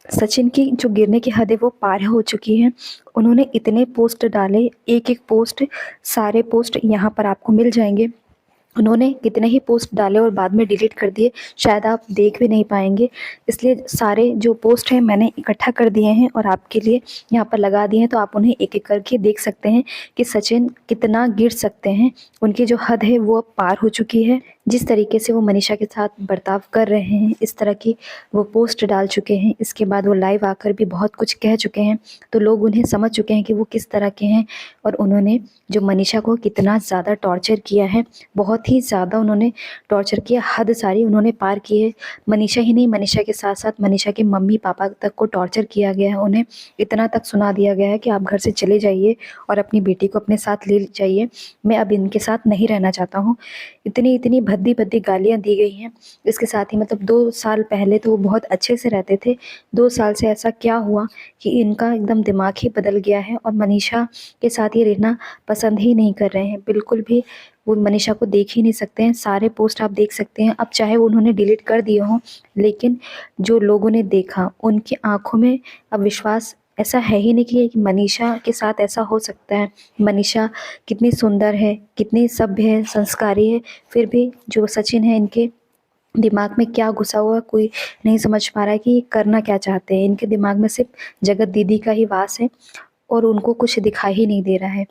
सचिन की जो गिरने की हद है वो पार हो चुकी है। उन्होंने इतने पोस्ट डाले, एक-एक पोस्ट, सारे पोस्ट यहाँ पर आपको मिल जाएँगे। उन्होंने कितने ही पोस्ट डाले और बाद में डिलीट कर दिए, शायद आप देख भी नहीं पाएँगे। इसलिए सारे जो पोस्ट हैं मैंने इकट्ठा कर दिए हैं और आपके लिए यहाँ पर लगा दिए हैं, तो आप उन्हें एक-एक करके देख सकते हैं कि सचिन कितना गिर सकते हैं। उनकी जो हद है वो अब पार हो चुकी है। जिस तरीके से वो मनीषा के साथ बर्ताव कर रहे हैं, इस तरह की वो पोस्ट डाल चुके हैं। इसके बाद वो लाइव आकर भी बहुत कुछ कह चुके हैं, तो लोग उन्हें समझ चुके हैं कि वो किस तरह के हैं और उन्होंने जो मनीषा को कितना ज़्यादा टॉर्चर किया है, बहुत ही ज़्यादा उन्होंने टॉर्चर किया, हद सारी उन्होंने पार की है। मनीषा ही नहीं, मनीषा के साथ-साथ मनीषा के मम्मी-पापा तक को टॉर्चर किया गया है। उन्हें इतना तक सुना दिया गया है कि आप घर से चले जाइए और अपनी बेटी को अपने साथ ले जाइए, मैं अब इनके साथ नहीं रहना चाहता हूँ। इतनी भद्दी-भद्दी गालियाँ दी गई हैं। इसके साथ ही मतलब 2 साल पहले तो वो बहुत अच्छे से रहते थे। 2 साल से ऐसा क्या हुआ कि इनका एकदम दिमाग ही बदल गया है और मनीषा के साथ ये रहना पसंद ही नहीं कर रहे हैं। बिल्कुल भी वो मनीषा को देख ही नहीं सकते हैं। सारे पोस्ट आप देख सकते हैं। अब चाहे उन्होंने डिलीट कर दिए हों, लेकिन जो लोगों ने देखा, उनकी आँखों में अब विश्वास ऐसा है ही नहीं कि मनीषा के साथ ऐसा हो सकता है। मनीषा कितनी सुंदर है, कितनी सभ्य है, संस्कारी है, फिर भी जो सचिन है, इनके दिमाग में क्या घुसा हुआ है कोई नहीं समझ पा रहा है कि ये करना क्या चाहते हैं। इनके दिमाग में सिर्फ जगत दीदी का ही वास है और उनको कुछ दिखाई ही नहीं दे रहा है।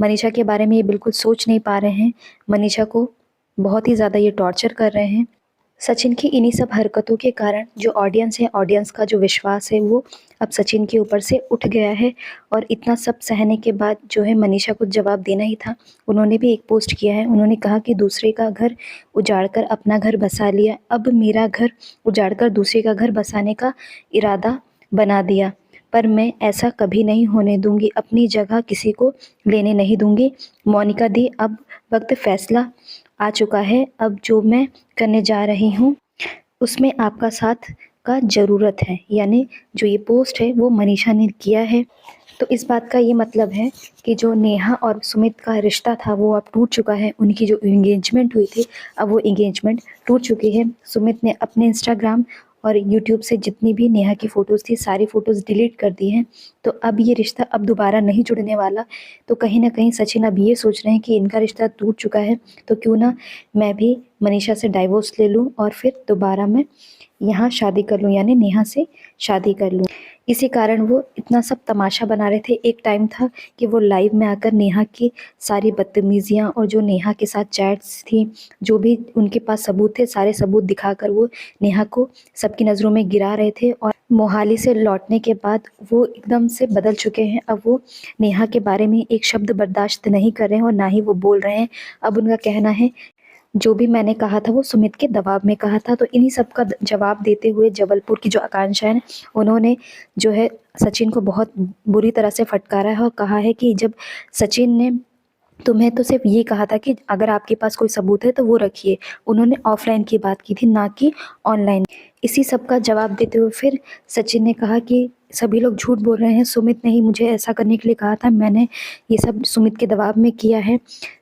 मनीषा के बारे में ये बिल्कुल सोच नहीं पा रहे हैं। मनीषा को बहुत ही ज़्यादा ये टॉर्चर कर रहे हैं। सचिन की इन्हीं सब हरकतों के कारण जो ऑडियंस है, ऑडियंस का जो विश्वास है वो अब सचिन के ऊपर से उठ गया है और इतना सब सहने के बाद जो है मनीषा को जवाब देना ही था। उन्होंने भी एक पोस्ट किया है। उन्होंने कहा कि दूसरे का घर उजाड़ कर अपना घर बसा लिया, अब मेरा घर उजाड़ कर दूसरे का घर बसाने का इरादा बना दिया, पर मैं ऐसा कभी नहीं होने दूंगी, अपनी जगह किसी को लेने नहीं दूंगी। मोनिका दी, अब वक्त फैसला आ चुका है, अब जो मैं करने जा रही हूँ उसमें आपका साथ का ज़रूरत है। यानी जो ये पोस्ट है वो मनीषा ने किया है। तो इस बात का ये मतलब है कि जो नेहा और सुमित का रिश्ता था वो अब टूट चुका है। उनकी जो एंगेजमेंट हुई थी, अब वो एंगेजमेंट टूट चुकी है। सुमित ने अपने इंस्टाग्राम और यूट्यूब से जितनी भी नेहा की फ़ोटोज़ थी, सारी फ़ोटोज़ डिलीट कर दी हैं। तो अब ये रिश्ता अब दोबारा नहीं जुड़ने वाला। तो कहीं न कहीं सचिन अब ये सोच रहे हैं कि इनका रिश्ता टूट चुका है, तो क्यों ना मैं भी मनीषा से डाइवोर्स ले लूँ और फिर दोबारा मैं यहाँ शादी कर लूँ, यानी नेहा से शादी कर लूँ। इसी कारण वो इतना सब तमाशा बना रहे थे। एक टाइम था कि वो लाइव में आकर नेहा की सारी बदतमीज़ियाँ और जो नेहा के साथ चैट्स थी, जो भी उनके पास सबूत थे, सारे सबूत दिखाकर वो नेहा को सबकी नज़रों में गिरा रहे थे। और मोहाली से लौटने के बाद वो एकदम से बदल चुके हैं। अब वो नेहा के बारे में एक शब्द बर्दाश्त नहीं कर रहे हैं और ना ही वो बोल रहे हैं। अब उनका कहना है, जो भी मैंने कहा था वो सुमित के दबाव में कहा था। तो इन्हीं सब का जवाब देते हुए जबलपुर की जो आकांक्षा है, उन्होंने जो है सचिन को बहुत बुरी तरह से फटकारा है और कहा है कि जब सचिन ने तुम्हें तो सिर्फ ये कहा था कि अगर आपके पास कोई सबूत है तो वो रखिए। उन्होंने ऑफलाइन की बात की थी, ना कि ऑनलाइन। इसी सब का जवाब देते हुए फिर सचिन ने कहा कि सभी लोग झूठ बोल रहे हैं, सुमित ने ही मुझे ऐसा करने के लिए कहा था, मैंने ये सब सुमित के दबाव में किया है।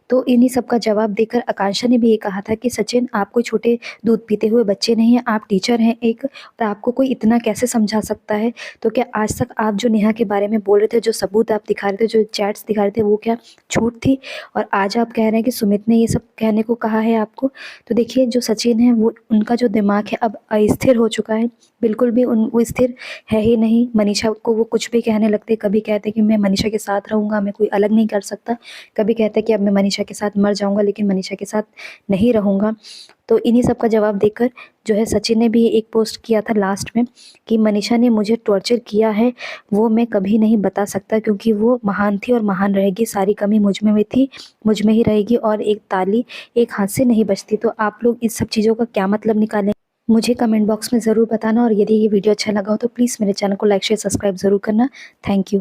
तो इन्हीं सब का जवाब देकर आकांक्षा ने भी ये कहा था कि सचिन, आप कोई छोटे दूध पीते हुए बच्चे नहीं हैं, आप टीचर हैं एक, और आपको कोई इतना कैसे समझा सकता है। तो क्या आज तक आप जो नेहा के बारे में बोल रहे थे, जो सबूत आप दिखा रहे थे, जो चैट्स दिखा रहे थे, वो क्या झूठ थी? और आज आप कह रहे हैं कि सुमित ने ये सब कहने को कहा है आपको। तो देखिए, जो सचिन है वो, उनका जो दिमाग है अब अस्थिर हो चुका है। बिल्कुल भी वो स्थिर है ही नहीं। मनीषा को वो कुछ भी कहने लगते, कभी कहते कि मैं मनीषा के साथ रहूँगा, मैं कोई अलग नहीं कर सकता, कभी कहते कि अब मैं मनीषा के साथ मर जाऊँगा लेकिन मनीषा के साथ नहीं रहूँगा। तो इन्हीं सब का जवाब देकर जो है सचिन ने भी एक पोस्ट किया था लास्ट में कि मनीषा ने मुझे टॉर्चर किया है, वो मैं कभी नहीं बता सकता, क्योंकि वो महान थी और महान रहेगी। सारी कमी मुझ में थी, मुझ में ही रहेगी, और एक ताली एक हाथ से नहीं बजती। तो आप लोग इस सब चीज़ों का क्या मतलब निकालें, मुझे कमेंट बॉक्स में ज़रूर बताना। और यदि ये वीडियो अच्छा लगा हो तो प्लीज़ मेरे चैनल को लाइक शेयर सब्सक्राइब ज़रूर करना। Thank you.